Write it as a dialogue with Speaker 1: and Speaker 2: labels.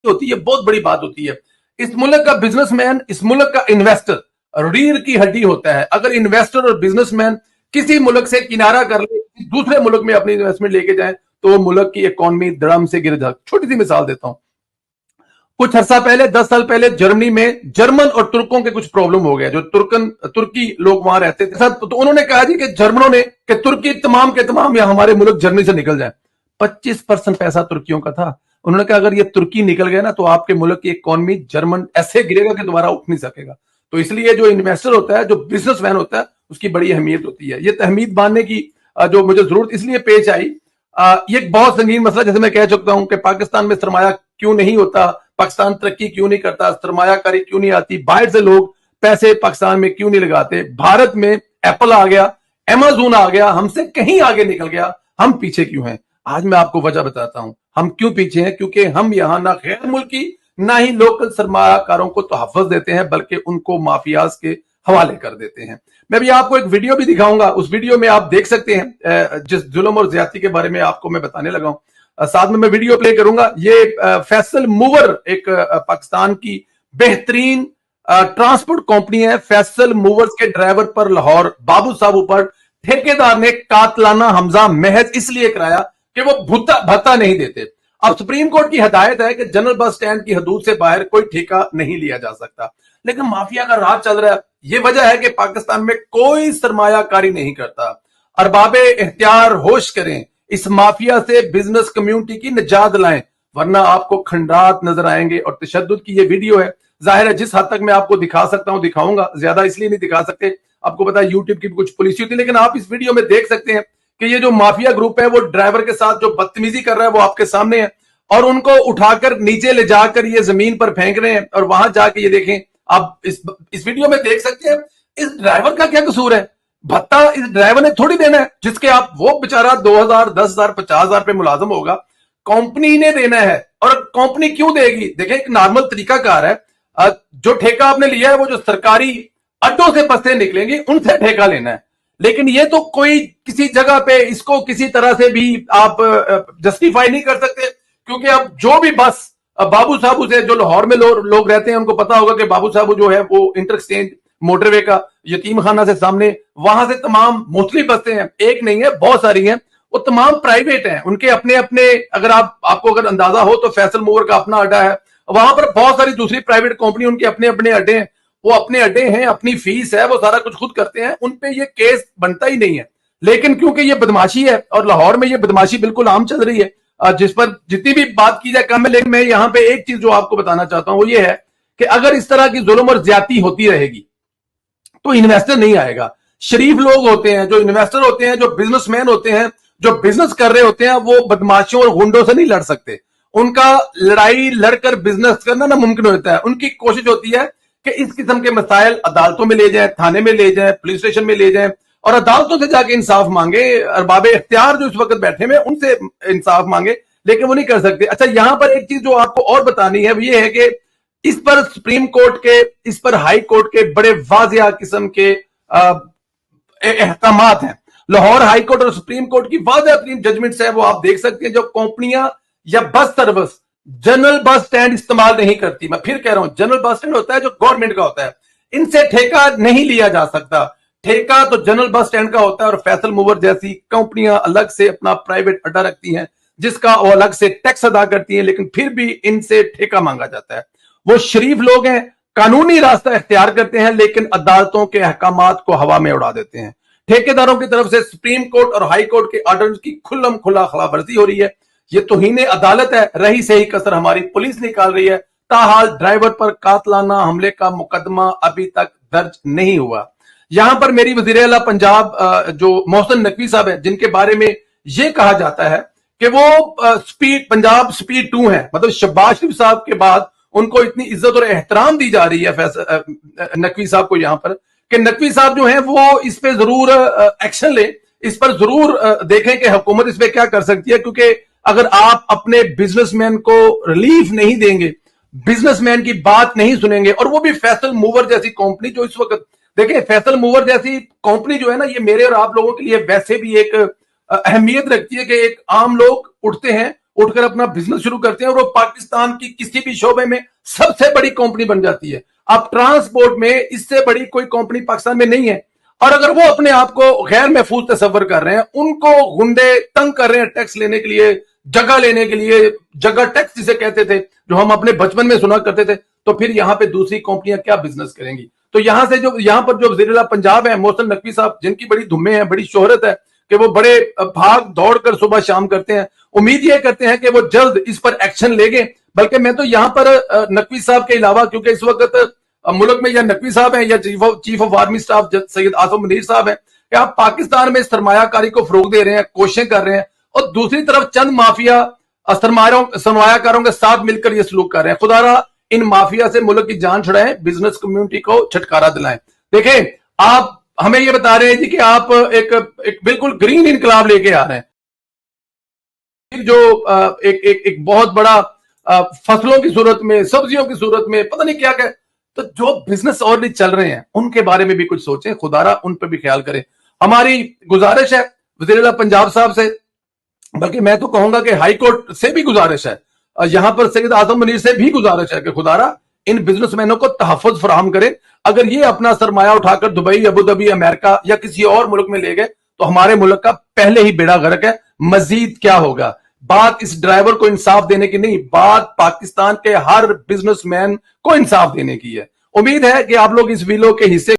Speaker 1: होती है, बहुत बड़ी बात होती है। इस मुल्क का बिजनेसमैन, इस मुल्क का इन्वेस्टर रीढ़ की हड्डी होता है। अगर इन्वेस्टर और बिजनेसमैन किसी मुल्क से किनारा कर ले, दूसरे मुल्क में अपनी इन्वेस्टमेंट लेके जाए, तो वो मुल्क की इकोनॉमी धड़म से गिर जाती। छोटी सी मिसाल देता हूं, कुछ अर्सा पहले, 10 साल पहले जर्मनी में जर्मन और तुर्कों के कुछ प्रॉब्लम हो गया। जो तुर्की लोग वहां रहते थे, तो उन्होंने कहा जी कि जर्मनों ने कि तुर्की तमाम के तमाम या हमारे मुल्क जर्मनी से निकल जाए। 25% पैसा तुर्कियों का था। उन्होंने कहा अगर ये तुर्की निकल गया ना, तो आपके मुल्क की इकोनॉमी जर्मन ऐसे गिरेगा कि दोबारा उठ नहीं सकेगा। तो इसलिए जो इन्वेस्टर होता है, जो बिजनेसमैन होता है, उसकी बड़ी अहमियत होती है। ये तहमीद बांधने की जो मुझे जरूरत इसलिए पेश आई, ये एक बहुत संगीन मसला, जैसे मैं कह चुका हूं कि पाकिस्तान में सरमाया क्यों नहीं होता, पाकिस्तान तरक्की क्यों नहीं करता, सरमायाकारी क्यों नहीं आती, बाहर से लोग पैसे पाकिस्तान में क्यों नहीं लगाते। भारत में एप्पल आ गया, अमेज़न आ गया, हमसे कहीं आगे निकल गया, हम पीछे क्यों हैं? आज मैं आपको वजह बताता हूं हम क्यों पीछे हैं। क्योंकि हम यहां ना गैर मुल्की ना ही लोकल सरमायाकारों को तहफ़्फ़ुज़ देते हैं, बल्कि उनको माफियाज के हवाले कर देते हैं। मैं भी आपको एक वीडियो भी दिखाऊंगा, उस वीडियो में आप देख सकते हैं जिस जुल्म और ज्यादती के बारे में आपको मैं बताने लगा हूं। साथ में मैं वीडियो प्ले करूंगा। ये फैसल मूवर एक पाकिस्तान की बेहतरीन ट्रांसपोर्ट कंपनी है। फैसल मूवर्स के ड्राइवर पर लाहौर बाबू साहब पर ठेकेदार ने कातलाना हमजा महज इसलिए कराया कि वो भत्ता नहीं देते। अब सुप्रीम कोर्ट की हदायत है कि जनरल बस स्टैंड की हदूद से बाहर कोई ठेका नहीं लिया जा सकता, लेकिन माफिया का राज चल रहा है। ये वजह है कि पाकिस्तान में कोई सरमायाकारी नहीं करता। अरबाबे इख्तियार होश करें, इस माफिया से बिजनेस कम्युनिटी की निजात लाएं, वरना आपको खंडात नजर आएंगे। और तशद्दुद की ये वीडियो है, जाहिर है जिस हद तक मैं आपको दिखा सकता हूं दिखाऊंगा, ज्यादा इसलिए नहीं दिखा सकते, आपको पता है यूट्यूब की भी कुछ पॉलिसी होती है। लेकिन आप इस वीडियो में देख सकते हैं कि ये जो माफिया ग्रुप है वो ड्राइवर के साथ जो बदतमीजी कर रहा है वो आपके सामने है, और उनको उठाकर नीचे ले जाकर ये जमीन पर फेंक रहे हैं। और वहां जाके ये देखें, आप इस वीडियो में देख सकते हैं इस ड्राइवर का क्या कसूर है। भत्ता इस ड्राइवर ने थोड़ी देना है, जिसके आप वो बेचारा 2000, 10,000, 50,000 पे मुलाजम होगा, कंपनी ने देना है। और कंपनी क्यों देगी? देखें, एक नॉर्मल तरीकाकार है, जो ठेका आपने लिया है वो जो सरकारी अड्डों से बसें निकलेंगी उनसे ठेका लेना है। लेकिन ये तो कोई किसी जगह पे इसको किसी तरह से भी आप जस्टिफाई नहीं कर सकते, क्योंकि अब जो भी बस बाबू साहबू से, जो लाहौर में लोग रहते हैं उनको पता होगा कि बाबू साहबू जो है वो इंटर एक्सचेंज मोटरवे का यतीम खाना से सामने, वहां से तमाम मोस्टली बसें हैं, एक नहीं है बहुत सारी हैं, वो तमाम प्राइवेट हैं, उनके अपने अपने। अगर आपको अगर अंदाजा हो तो फैसल मूवर का अपना अड्डा है, वहां पर बहुत सारी दूसरी प्राइवेट कंपनी उनके अपने अपने अड्डे हैं, वो अपने अड्डे हैं, अपनी फीस है, वो सारा कुछ खुद करते हैं, उन पे ये केस बनता ही नहीं है। लेकिन क्योंकि ये बदमाशी है और लाहौर में ये बदमाशी बिल्कुल आम चल रही है, जिस पर जितनी भी बात की जाए कम है। लेकिन मैं यहां पे एक चीज जो आपको बताना चाहता हूं वो ये है कि अगर इस तरह की जुल्म और ज्यादती होती रहेगी तो इन्वेस्टर नहीं आएगा। शरीफ लोग होते हैं, जो इन्वेस्टर होते हैं, जो बिजनेसमैन होते हैं, जो बिजनेस कर रहे होते हैं, वो बदमाशियों और गुंडों से नहीं लड़ सकते। उनका लड़ाई लड़कर बिजनेस करना नामुमकिन होता है। उनकी कोशिश होती है कि इस किस्म के मसाइल अदालतों में ले जाएं, थाने में ले जाएं, पुलिस स्टेशन में ले जाएं और अदालतों से जाके इंसाफ मांगे। अरबाबे इख्तियार जो इस वक्त बैठे हुए उनसे इंसाफ मांगे, लेकिन वो नहीं कर सकते। अच्छा, यहां पर एक चीज जो आपको और बतानी है वो ये है कि इस पर सुप्रीम कोर्ट के, इस पर हाई कोर्ट के बड़े वाजिया किस्म के अहकामात हैं। लाहौर हाई कोर्ट और सुप्रीम कोर्ट की वाजिया तरीन जजमेंट्स है, वो आप देख सकते हैं। जो कंपनियां या bus service general bus stand इस्तेमाल नहीं करती, मैं फिर कह रहा हूं, जनरल बस स्टैंड होता है जो गवर्नमेंट का होता है, इनसे ठेका नहीं लिया जा सकता। ठेका तो जनरल बस स्टैंड का होता है, और फैसल मूवर जैसी कंपनियां अलग से अपना प्राइवेट अड्डा रखती हैं, जिसका वो अलग से टैक्स अदा करती हैं, लेकिन फिर भी इनसे ठेका मांगा जाता है। वो शरीफ लोग हैं, कानूनी रास्ता इख्तियार करते हैं, लेकिन अदालतों के अहकामात को हवा में उड़ा देते हैं। ठेकेदारों की तरफ से सुप्रीम कोर्ट और हाई कोर्ट के ऑर्डर की खुल्लम खुला खिलाफवर्जी हो रही है। ये तौहीन अदालत है, रही सही कसर हमारी पुलिस निकाल रही है। ताहाल ड्राइवर पर कातलाना हमले का मुकदमा अभी तक दर्ज नहीं हुआ। यहां पर मेरी वजीर आला पंजाब जो मोहसिन नकवी साहब है, जिनके बारे में यह कहा जाता है कि वो पंजाब स्पीड 2 है, मतलब शहबाज शरीफ साहब के बाद उनको इतनी इज्जत और एहतराम दी जा रही है नकवी साहब को यहां पर, कि नकवी साहब जो हैं वो इस पे जरूर एक्शन ले, इस पर जरूर देखें कि हुकूमत इस पे क्या कर सकती है। क्योंकि अगर आप अपने बिजनेसमैन को रिलीफ नहीं देंगे, बिजनेसमैन की बात नहीं सुनेंगे, और वो भी फैसल मूवर जैसी कंपनी जो इस वक्त, देखिए फैसल मूवर जैसी कंपनी जो है ना, ये मेरे और आप लोगों के लिए वैसे भी एक अहमियत रखती है कि एक आम लोग उठते हैं, اٹھ کر اپنا بزنس شروع کرتے ہیں اور وہ پاکستان کی کسی بھی شعبے میں سب سے بڑی کمپنی بن جاتی ہے. اب ٹرانسپورٹ میں اس سے بڑی کوئی کمپنی پاکستان میں نہیں ہے, اور اگر وہ اپنے آپ کو غیر محفوظ تصور کر رہے ہیں, ان کو گنڈے تنگ کر رہے ہیں ٹیکس لینے کے لیے, جگہ لینے کے لیے, جگہ ٹیکس جسے کہتے تھے جو ہم اپنے بچپن میں سنا کرتے تھے, تو پھر یہاں پہ دوسری کمپنیاں کیا بزنس کریں گی؟ تو یہاں پر جو وزیر اعلیٰ پنجاب ہیں محسن نقوی صاحب, جن کی بڑی دھمیں ہیں, بڑی شہرت ہے کہ وہ بڑے بھاگ دوڑ کر صبح شام کرتے ہیں, امید یہ کرتے ہیں کہ وہ جلد اس پر ایکشن لے گے. بلکہ میں تو یہاں پر نقوی صاحب کے علاوہ, کیونکہ اس وقت ملک میں یا نقوی صاحب ہیں یا چیف آف آرمی سٹاف سید آصف منیر صاحب ہیں, کہ آپ پاکستان میں سرمایہ کاری کو فروغ دے رہے ہیں, کوششیں کر رہے ہیں, اور دوسری طرف چند مافیا سرمایہ کاروں کے ساتھ مل کر یہ سلوک کر رہے ہیں. خدا را ان مافیا سے ملک کی جان چھڑائیں, بزنس کمیونٹی کو چھٹکارا دلائیں. دیکھیں, آپ ہمیں یہ بتا رہے ہیں جی کہ آپ ایک بالکل گرین انقلاب لے کے آ رہے ہیں, جو ایک بہت بڑا فصلوں کی صورت میں, سبزیوں کی صورت میں, پتہ نہیں کیا کہ, تو جو بزنس اور بھی چل رہے ہیں ان کے بارے میں بھی کچھ سوچیں, خدا را ان پہ بھی خیال کریں. ہماری گزارش ہے وزیر اعلیٰ پنجاب صاحب سے, بلکہ میں تو کہوں گا کہ ہائی کورٹ سے بھی گزارش ہے, یہاں پر سید اعظم منیر سے بھی گزارش ہے کہ خدا را ان بزنس مینوں کو تحفظ فراہم کریں. اگر یہ اپنا سرمایہ اٹھا کر دبئی, ابوظہبی, امریکہ یا کسی اور ملک میں لے گئے تو ہمارے ملک کا پہلے ہی بیڑا غرق ہے. مزید کیا ہوگا؟ بات اس ڈرائیور کو انصاف دینے کی نہیں, بات پاکستان کے ہر بزنس مین کو انصاف دینے کی ہے. امید ہے کہ آپ لوگ اس ویڈیو کے حصے